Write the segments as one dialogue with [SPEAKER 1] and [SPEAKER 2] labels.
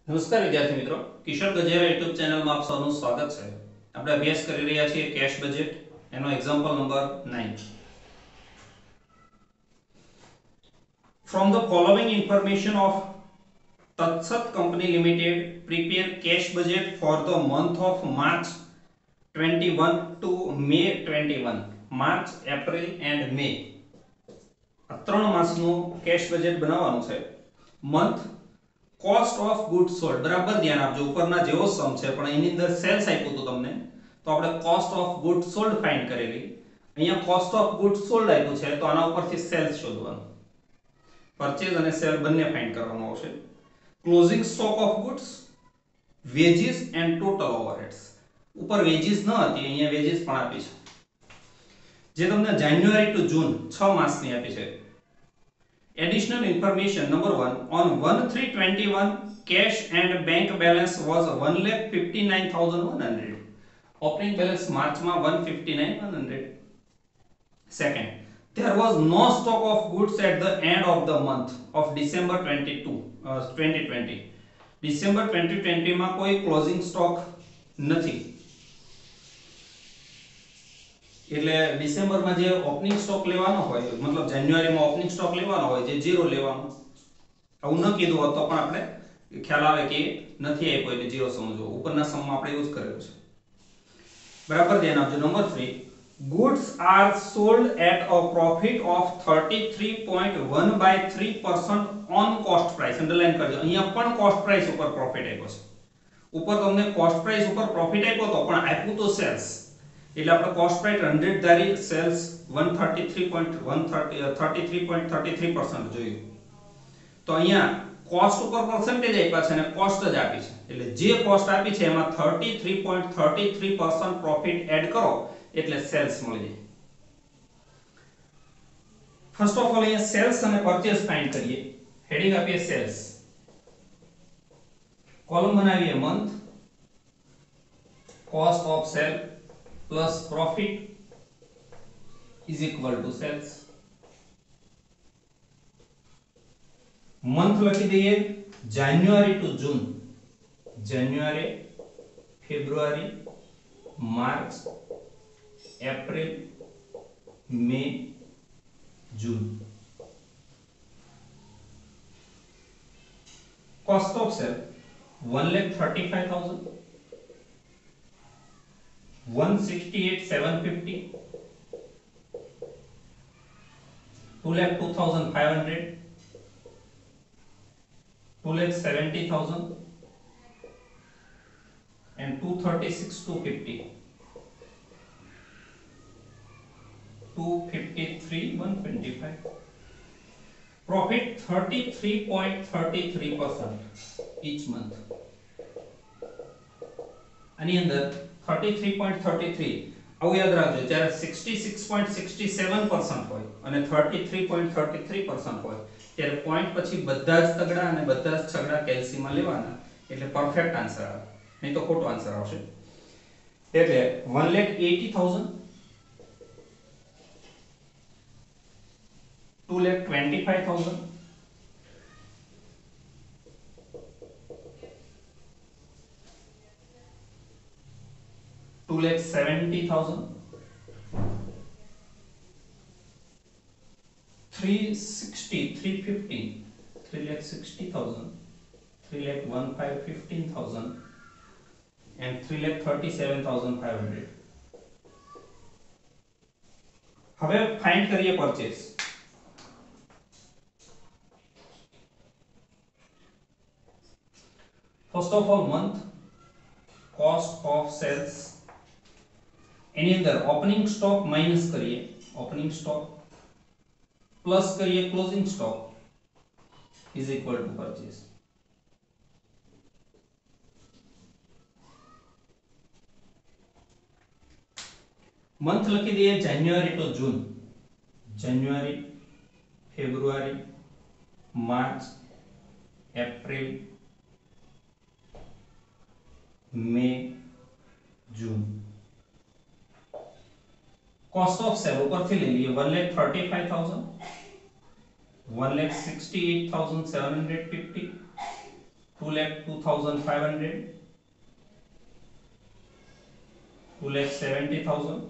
[SPEAKER 1] નમસ્કાર વિદ્યાર્થી મિત્રો, કિશોર ગજેરા યુટ્યુબ ચેનલમાં આપ સૌનું સ્વાગત છે. આપણે અભ્યાસ કરી રહ્યા છીએ કેશ બજેટ, એનો example number 9. From the following information of Tatsat Company Limited, prepare cash budget for the month of March 21 to May 21. March, April and May. આ ત્રણ માસનું કેશ બજેટ બનાવવાનું છે. Month cost of goods sold, બરાબર ધ્યાન આપજો. ઉપરના જેવો સમ છે પણ એની અંદર સેલ્સ આપ્યું હતું તમને, તો આપણે cost of goods sold find કરેલી. અહીંયા કોસ્ટ ઓફ ગુડ્સ સોલ્ડ આપ્યું છે તો આના ઉપરથી સેલ્સ શોધવાનું, પરચેઝ અને સેલ બંને ફાઇન્ડ કરવાનું આવશે. Closing stock of goods, veggies end total overheads. ઉપર વેજીસ ન હતી, અહીંયા વેજીસ પણ આપી છે, જે તમને જાન્યુઆરી ટુ જૂન 6 માસની આપી છે. Additional information number 1, on 1/3/21 cash and bank balance was 1,59,100. Opening balance March માં 159,100. Second, there was no stock of goods at the end of the month of December 2020. December 2020 માં કોઈ closing stock નથી. એટલે ડિસેમ્બરમાં જે ઓપનિંગ સ્ટોક લેવાનો હોય, મતલબ જાન્યુઆરીમાં ઓપનિંગ સ્ટોક લેવાનો હોય, જે ઝીરો લેવાનો, આવું ન કીધું હોત તો પણ આપણે ખ્યાલ આવે કે નથી આપ્યો એટલે ઝીરો સમજવો. ઉપરના સમમાં આપણે યુઝ કરેલું છે, બરાબર ધ્યાન આપજો. Number 3, goods are sold at a profit of 33.1/3% on cost price. Underline કરજો, અહીંયા પણ કોસ્ટ પ્રાઇસ ઉપર પ્રોફિટ આપ્યો છે. ઉપર તમને કોસ્ટ પ્રાઇસ ઉપર પ્રોફિટ આપ્યો તો પણ આપ્યું તો સેલ્સ, એટલે આપણે કોસ્ટ પ્રાઇસ 100 ધારી, સેલ્સ 33.33% જોયું. તો અહીંયા કોસ્ટ ઉપર પર્સન્ટેજ આપ્યા છે અને કોસ્ટ જ આપી છે, એટલે જે કોસ્ટ આપી છે એમાં 33.33% પ્રોફિટ એડ કરો એટલે સેલ્સ મળી જાય. ફર્સ્ટ ઓફ ઓલ અહીંયા સેલ્સ અને પરચેઝ ફાઇન્ડ કરીએ. હેડિંગ આપીએ સેલ્સ, કોલમ બનાવીએ month, cost of sale plus profit is equal to sales. Month લખી દઈએ January to June, January, February, March, April, May, June. Cost of sale 1,35,000, 168,750, 2,02,500, 2,70,000 and 236,250, 253,125. Profit 33.33% each month. આની અંદર 33.33 આવું યાદ રાખજો, જ્યારે 66.67% હોય અને 33.33% હોય ત્યારે પોઈન્ટ પછી બધા જ તગડા અને બધા જ છગડા કેલ્સીમાં લેવાના, એટલે પરફેક્ટ આન્સર આવે, નહીં તો ખોટો આન્સર આવશે. એટલે 1,80,000, 2,25,000, 2,70,000, 360,000, 360,000, 3,15,000 and 3,37,500. હવે ફાઇન્ડ કરીએ purchase. First of all month, cost of sales, એની અંદર ઓપનિંગ સ્ટોક માઈનસ કરીએ, ઓપનિંગ સ્ટોક પ્લસ કરીએ closing stock is equal to purchase. Month લખી દઈએ January to June, January, February, March, April, May, June. cost of sale ऊपर से ले लिए 1,35,000, 1,68,750, 2,02,500, 2,70,000,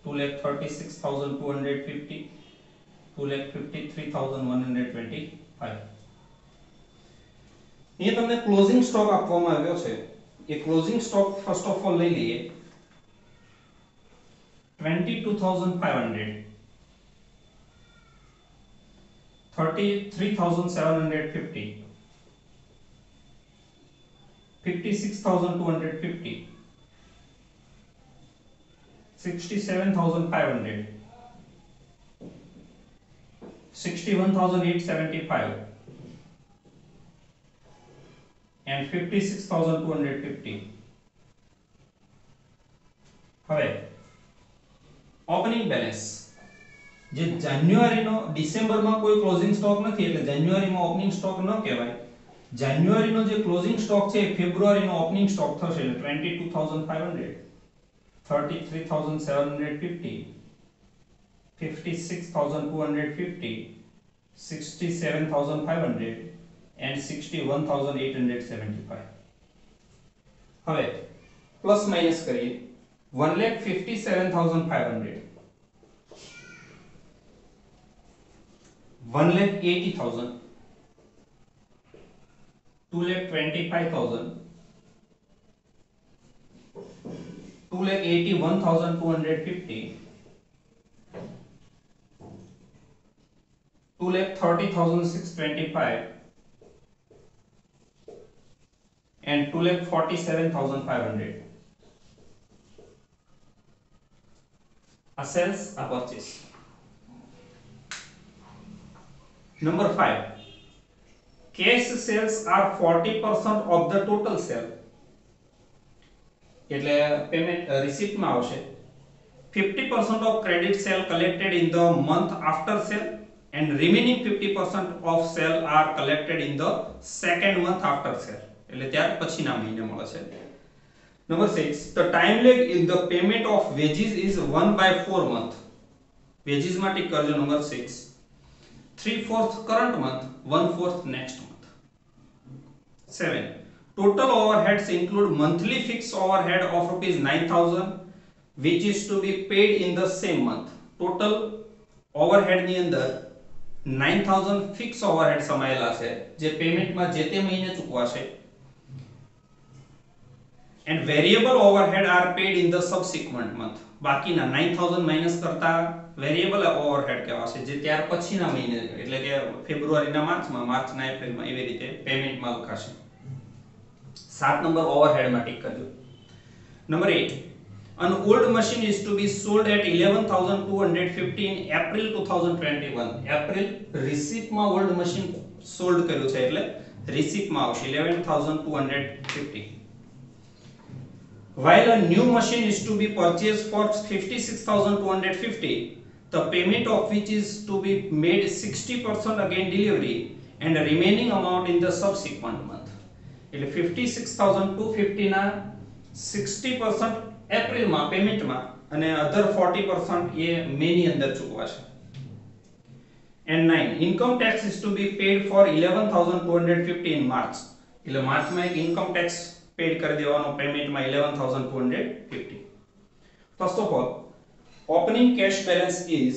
[SPEAKER 1] 2,36,250, 2,53,125. ये તમને ક્લોઝિંગ સ્ટોક આપવામાં આવ્યો છે. એ closing stock first of all લઈ લઈએ. 22,500, 33,750, 56,250, 67,500, 61,875 and 56,250. હવે ઓપનિંગ બેલેન્સ જે જાન્યુઆરીનો ડિસેમ્બરમાં કોઈ ક્લોઝિંગ સ્ટોક નથી એટલે જાન્યુઆરીમાં ઓપનિંગ સ્ટોક ન કહેવાય. જાન્યુઆરીનો જે ક્લોઝિંગ સ્ટોક છે એ ફેબ્રુઆરીનો ઓપનિંગ સ્ટોક થશે એટલે 22,500, 33,750, 56,250, 67,500 and 61,875. હવે પ્લસ માઈનસ કરીએ. 1,57,500, 1,80,000, 2,25,000, 2,81,250, 2,30,625 and 2,47,500. A sales, a purchase. Number 5. Cash sales are 40% of the total sale. એટલે પેમેન્ટ રિસીપ્ટમાં આવશે. 50% of credit sale collected in the month after sale and remaining 50% of sale are collected in the second month after sale. એટલે ત્યાર પછીના મહિને મળે છે. Number 6. The time lag in the payment of wages is 1/4 month. Wages માં tick કરજો. Number 6. 3/4 current month, 1/4 next month. 7. Total overheads include monthly fixed overhead of ₹9,000 which is to be paid in the same month. Total overhead ની અંદર 9,000 fixed overhead સમાયેલા છે જે payment માં જે તે મહિને ચૂકવાશે. And variable overhead are paid in the subsequent month. બાકીના 9,000 minus કરતા વેરિયેબલ ઓવરહેડ કહેવાશે જે ત્યાર પછીના મહિને એટલે કે ફેબ્રુઆરીના માર્ચમાં, માર્ચના એપ્રિલમાં એવી રીતે પેમેન્ટમાં લખાશે. 7 નંબર ઓવરહેડમાં ટિક કરજો. Number 8. An old machine is to be sold at 11,250 in April 2021. April રિસીપ્ટમાં ઓલ્ડ મશીન સોલ્ડ કર્યું છે એટલે રિસીપ્ટમાં આવશે 11,250. While a new machine is to be purchased for 56,250, the payment of which is to be made 60% again delivery and the remaining amount in the subsequent month. એટલે 56,250 ના 60% એપ્રિલમાં પેમેન્ટમાં અને અધર 40% એ મે ની અંદર ચૂકવાશે. And 9. Income tax is to be paid for 11,250 in March. એટલે માર્ચમાં એક ઇન્કમ ટેક્સ પેડ કરી દેવાનો પેમેન્ટમાં 11,250. First of all, opening cash balance is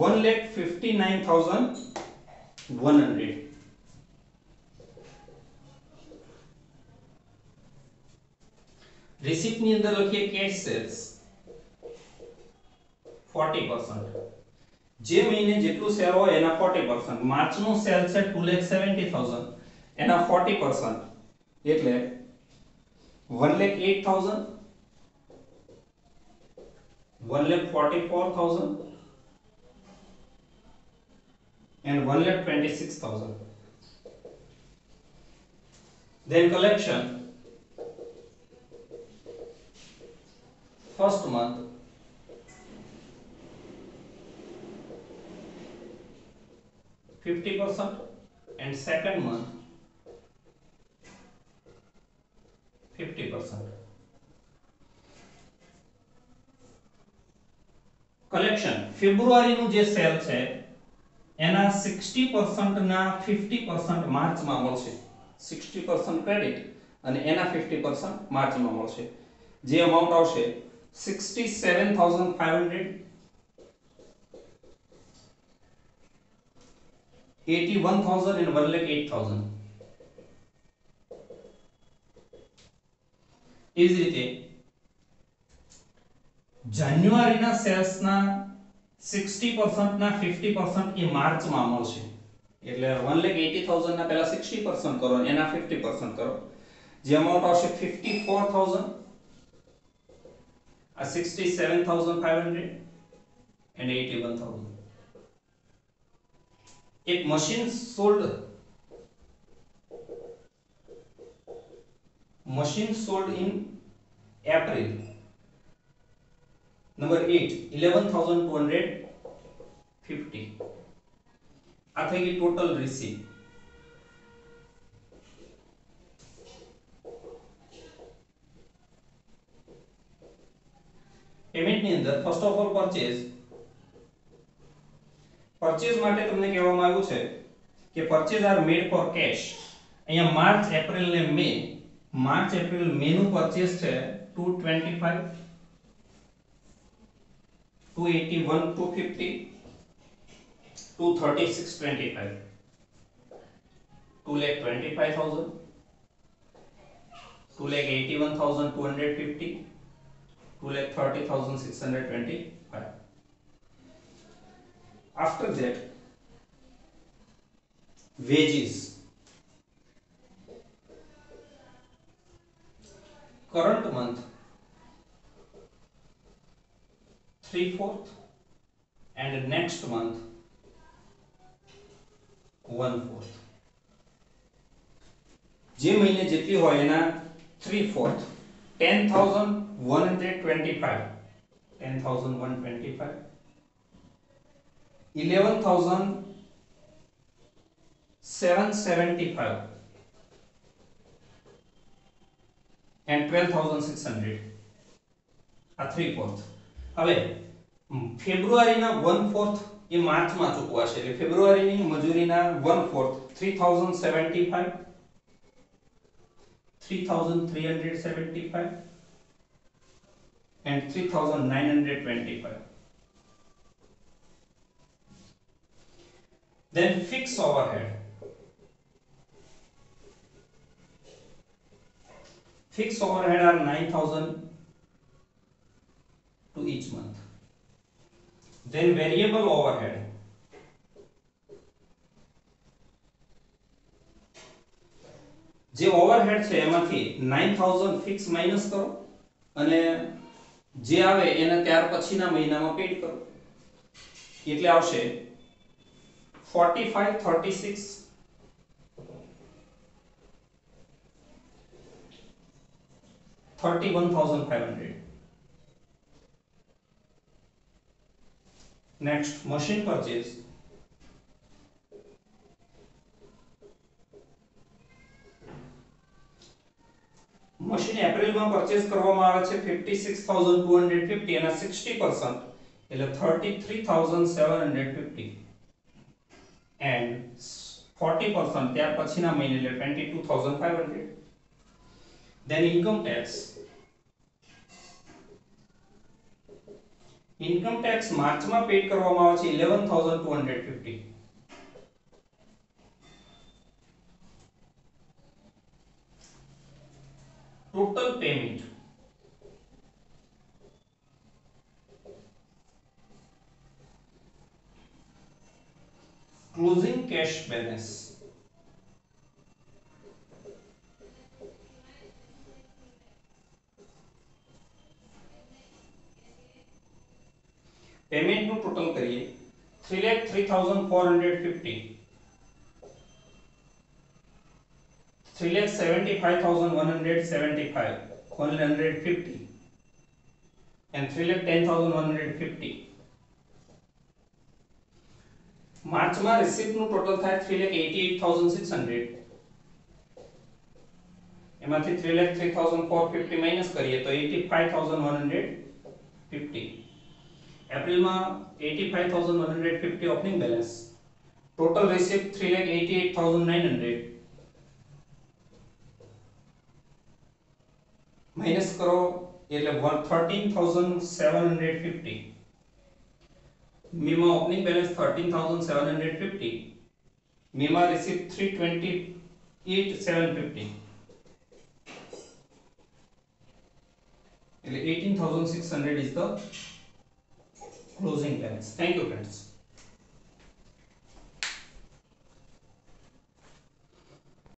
[SPEAKER 1] 1,59,100. Receipt ની અંદર લખીએ cash sales 40%. જે મહિને જેટલું સેલ હોય એના 40%. માર્ચનું સેલ છે 2,70,000 એના 40% એટલે 1,08,000, 1,44,000 and 1,26,000. Then collection. First month 50% and second month 50%. Collection ફેબ્રુઆરીનું જે સેલ છે એના 60% ના 50% માર્ચમાં મળશે. 60% ક્રેડિટ અને એના 50% માર્ચમાં મળશે. જે અમાઉન્ટ આવશે 67,500, 81,000 and 1,08,000. એ જ રીતે જાન્યુઆરીના સેલ્સના 60% ના 50% એ માર્ચમાં મળશે. એટલે 1,80,000 ના પહેલા 60% કરો અને એના 50% કરો. જે અમાઉન્ટ આવશે 54,000, આ 67,500 and 81,000. એક machine sold in April. Number 8, 11,250. આ થઈ ગઈ ટોટલ રિસીવ. પેમેન્ટ ની અંદર ફર્સ્ટ ઓફ ઓલ પરચેઝ માટે તમને કહેવામાં આવ્યું છે કે purchase are made for cash. અહીંયા માર્ચ એપ્રિલ ને મે, માર્ચ એપ્રિલ મે નું પરચેઝ છે 225, 281, 250, 236.25, 2,25,000, 2,81,250, 2,30,625. After that, wages. Current month 3/4 and next month 1/4. જે મહિને જેટલી હોય એના 3/4, 10,125, 10,125, 11,775 and 12,600. આ 3/4. હવે ફેબ્રુઆરીના 1/4 એ માર્ચમાં ચૂકવાશે. એટલે ફેબ્રુઆરીની મજૂરીના 1/4 3,075, 3,375 and 3,925. Then fixed overhead. Fixed overhead are 9,000 to each month. Then variable overhead. જે ઓવરહેડ છે એમાંથી 9,000 ફિક્સ માઈનસ કરો અને જે આવે એને ત્યાર પછીના મહિનામાં પેડ કરો. એટલે આવશે 45, 36, 31,500. Next, machine purchase. મશીન એપ્રિલમાં પરચેસ કરવામાં આવે છે 56,250 એના 60% એટલે 33,750 and 40% ત્યાર પછીના મહિને એટલે 22,500. Then income tax. Income tax માર્ચમાં પેડ કરવામાં આવે છે 11,250. Total payment closing cash balance payment નું ટોટલ કરીએ 3,03,450, 3,75,175, 150 and 3,10,150. માર્ચમાં રિસીપ્ટ નું ટોટલ થાય 3,88,600. એમાંથી 3,03,450 માઈનસ કરીએ તો 85,150. એપ્રિલમાં 85,150 opening balance total receipt 3,88,900 minus करो એટલે 13,750 મીમાં ઓપનિંગ બેલેન્સ 13,750 મીમાં રિસીપ્ટ 328,750 એટલે 18,600 is the closing balance. Thank you friends.